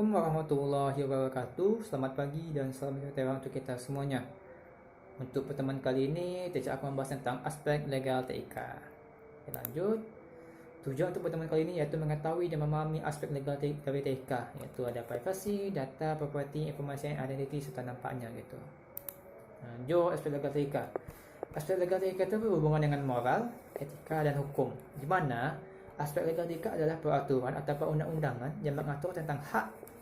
Assalamualaikum warahmatullahi wabarakatuh. Selamat pagi dan salam sejahtera untuk kita semuanya. Untuk pertemuan kali ini, Teacher akan membahas tentang aspek legal TIK. Kita lanjut. Tujuan untuk pertemuan kali ini iaitu mengetahui dan memahami aspek legal dari TIK, iaitu ada privasi, data, property, informasi, identity serta nampaknya gitu. Lanjut aspek legal TIK. Aspek legal TIK itu berhubungan dengan moral, etika dan hukum. Di mana aspek legal TIK adalah peraturan atau perundang-undangan yang mengatur tentang hak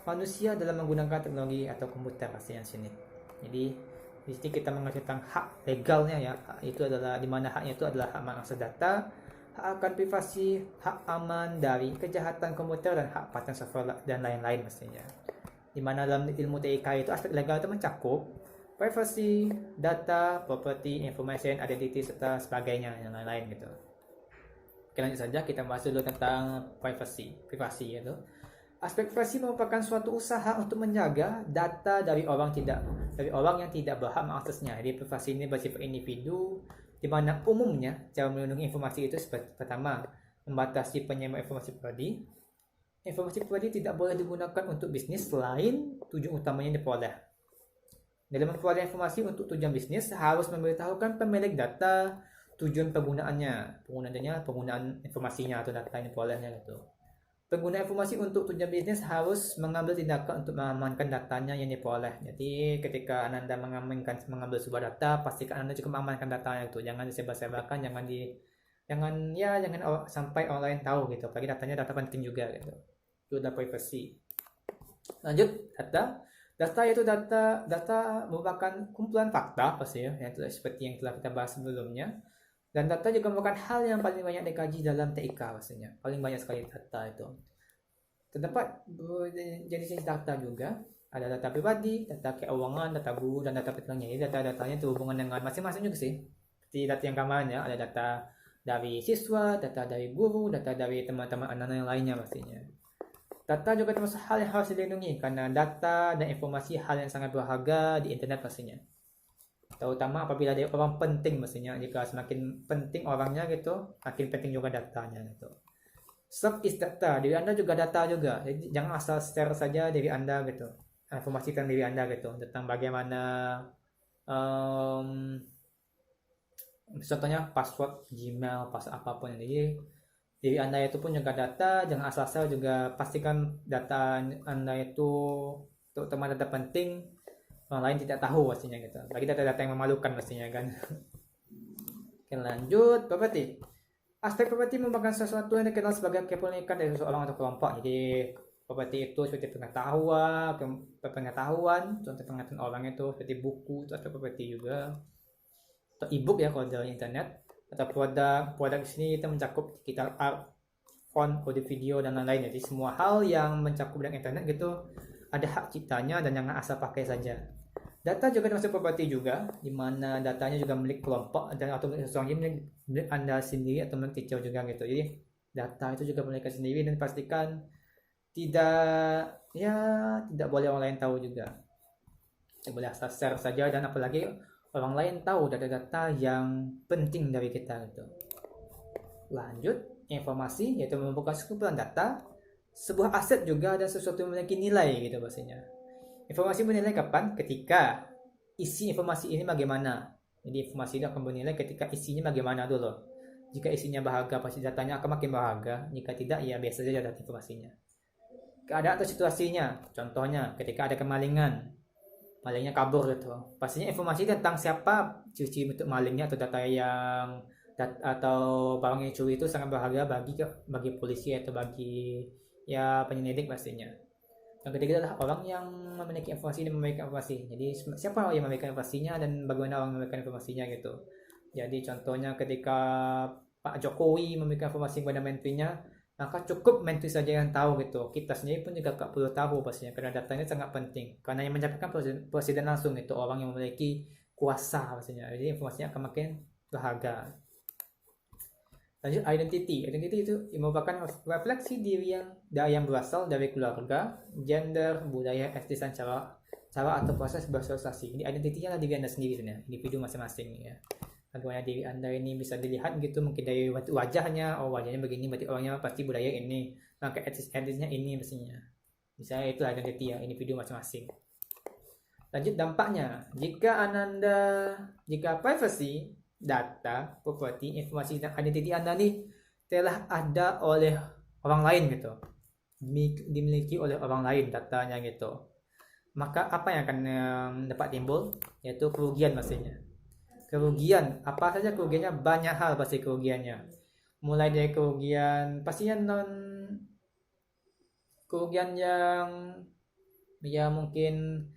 manusia dalam menggunakan teknologi atau komputer pastinya sini. Jadi di sini kita mengatur tentang hak legalnya ya. Itu adalah di mana haknya itu adalah hak mengakses data, hak akan privasi, hak aman dari kejahatan komputer dan hak paten software dan lain-lain pastinya. Di mana dalam ilmu TIK itu aspek legal itu mencakup privasi, data, property, information, identity serta sebagainya yang lain-lain gitu. Oke, lanjut saja kita bahas dulu tentang privasi yaitu aspek privasi merupakan suatu usaha untuk menjaga data dari orang yang tidak berhak mengaksesnya. Jadi privasi ini bersifat individu, di mana umumnya cara melindungi informasi itu seperti pertama, membatasi penyebar informasi pribadi. Informasi pribadi tidak boleh digunakan untuk bisnis selain tujuan utamanya diperoleh. Dalam memperoleh informasi untuk tujuan bisnis harus memberitahukan pemilik data tujuan penggunaan informasinya atau data yang diperolehnya gitu. Pengguna informasi untuk tujuan bisnis harus mengambil tindakan untuk mengamankan datanya yang diperoleh. Jadi ketika Anda mengambil sebuah data, pastikan Anda juga mengamankan datanya itu. Jangan disebar-sebarkan, jangan sampai orang lain tahu gitu. Apalagi data penting juga gitu. Itu adalah privacy. Lanjut, data yaitu data merupakan kumpulan fakta pasti ya, yang seperti yang telah kita bahas sebelumnya. Dan data juga merupakan hal yang paling banyak dikaji dalam TIK pastinya. Paling banyak sekali data itu. Terdapat jenis data juga. Ada data pribadi, data keuangan, data guru, dan data penelitian. Jadi data-datanya itu hubungan dengan masing-masing juga sih. Seperti data yang kemarin ya, ada data dari siswa, data dari guru, data dari teman-teman anak-anak yang lainnya pastinya. Data juga termasuk hal yang harus dilindungi karena data dan informasi hal yang sangat berharga di internet pastinya. Terutama apabila ada orang penting mestinya. Jika semakin penting orangnya gitu, makin penting juga datanya gitu. Self is data, diri Anda juga data juga. Jadi jangan asal share saja diri Anda gitu. Informasi tentang diri Anda gitu, tentang bagaimana contohnya password Gmail, password apapun. Jadi diri Anda itu pun juga data, jangan asal share juga. Pastikan data Anda itu terutama data penting orang lain tidak tahu pastinya gitu. Bagi data-data yang memalukan pastinya kan. Oke, lanjut properti. Aspek properti merupakan sesuatu yang dikenal sebagai kepemilikan dari seseorang atau kelompok. Jadi properti itu seperti pengetahuan, contoh pengetahuan orang itu seperti buku, itu aspek properti juga. Atau e-book ya kalau dari internet. Atau produk di sini kita mencakup digital art, font, audio, video dan lain-lain. Jadi semua hal yang mencakup dengan internet gitu ada hak ciptanya dan jangan asal pakai saja. Data juga termasuk properti juga, di mana datanya juga milik kelompok dan atau milik seseorang, milik Anda sendiri atau milik teacher juga gitu. Jadi data itu juga milik sendiri dan pastikan tidak boleh orang lain tahu juga. Tidak boleh asal share saja dan apalagi orang lain tahu data-data yang penting dari kita gitu. Lanjut, informasi yaitu merupakan sekumpulan data, sebuah aset juga dan sesuatu yang memiliki nilai gitu bahasanya. Informasi bernilai kapan? Ketika isi informasi ini bagaimana. Jadi informasi ini akan bernilai ketika isinya bagaimana dulu. Jika isinya berharga pasti datanya akan makin berharga. Jika tidak ya biasa saja data informasinya. Keadaan atau situasinya, contohnya ketika ada kemalingan, malingnya kabur gitu. Pastinya informasi tentang siapa ciri bentuk malingnya atau barang yang dicuri itu sangat berharga bagi polisi atau bagi penyelidik pastinya. Yang ketiga adalah orang yang memiliki informasi dan memberikan informasi. Jadi siapa yang memberikan informasinya dan bagaimana orang memberikan informasinya gitu. Jadi contohnya ketika Pak Jokowi memberikan informasi kepada menterinya, maka cukup menteri saja yang tahu gitu. Kita sendiri pun juga tak perlu tahu pastinya karena datanya sangat penting. Karena yang menyampaikan presiden langsung itu orang yang memiliki kuasa pastinya. Jadi informasinya akan makin berharga. Lanjut, identity itu merupakan refleksi diri yang berasal dari keluarga, gender, budaya, etnis dan cara atau proses bersosialisasi. Ini identitinya adalah diri Anda sendiri sebenarnya, individu masing-masing ya. Bagaimana diri Anda ini bisa dilihat gitu, mungkin dari wajahnya, wajahnya begini berarti orangnya pasti budaya ini, maka etnisnya ini pastinya. Misalnya itu identity ya, individu masing-masing. Lanjut dampaknya. Jika privacy, data, properti, informasi dan identity Anda nih telah ada oleh orang lain gitu. Dimiliki oleh orang lain datanya gitu. Maka apa yang akan dapat timbul? Yaitu kerugian pastinya. Kerugian, apa saja kerugiannya? Banyak hal pasti kerugiannya. Mulai dari kerugian pastinya kerugian yang ya mungkin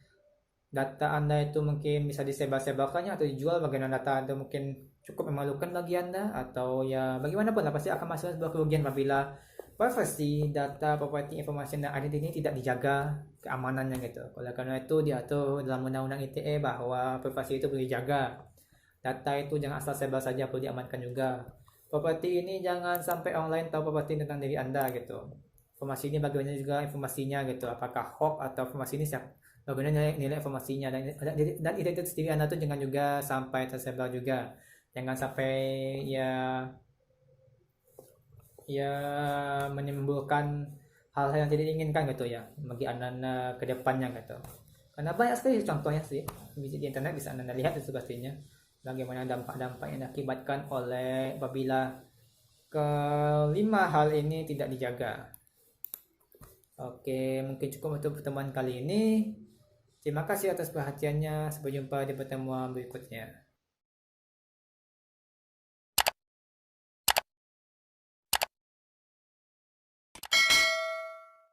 data Anda itu mungkin bisa disebar-sebarkannya atau dijual, bagaimana data Anda mungkin cukup memalukan bagi Anda, atau ya bagaimanapun lah pasti akan masuk sebuah kerugian apabila privacy, data, properti, informasi dan identity ini tidak dijaga keamanannya gitu. Oleh karena itu diatur dalam Undang-Undang ITE bahwa privasi itu perlu dijaga. Data itu jangan asal sebar saja, perlu diamankan juga. Properti ini jangan sampai orang lain tahu properti tentang diri Anda gitu. Informasi ini bagaimana juga informasinya gitu, apakah hoax atau informasi ini bagaimana nilai informasinya, dan identitas diri Anda tuh jangan juga sampai tersebar juga, jangan sampai ya menimbulkan hal-hal yang tidak diinginkan gitu ya bagi Anda ke depannya gitu. Karena banyak sekali contohnya sih di internet, bisa Anda lihat itu pastinya bagaimana dampak-dampak yang diakibatkan oleh apabila kelima hal ini tidak dijaga. Oke, mungkin cukup untuk pertemuan kali ini. Terima kasih atas perhatiannya. Sampai jumpa di pertemuan berikutnya.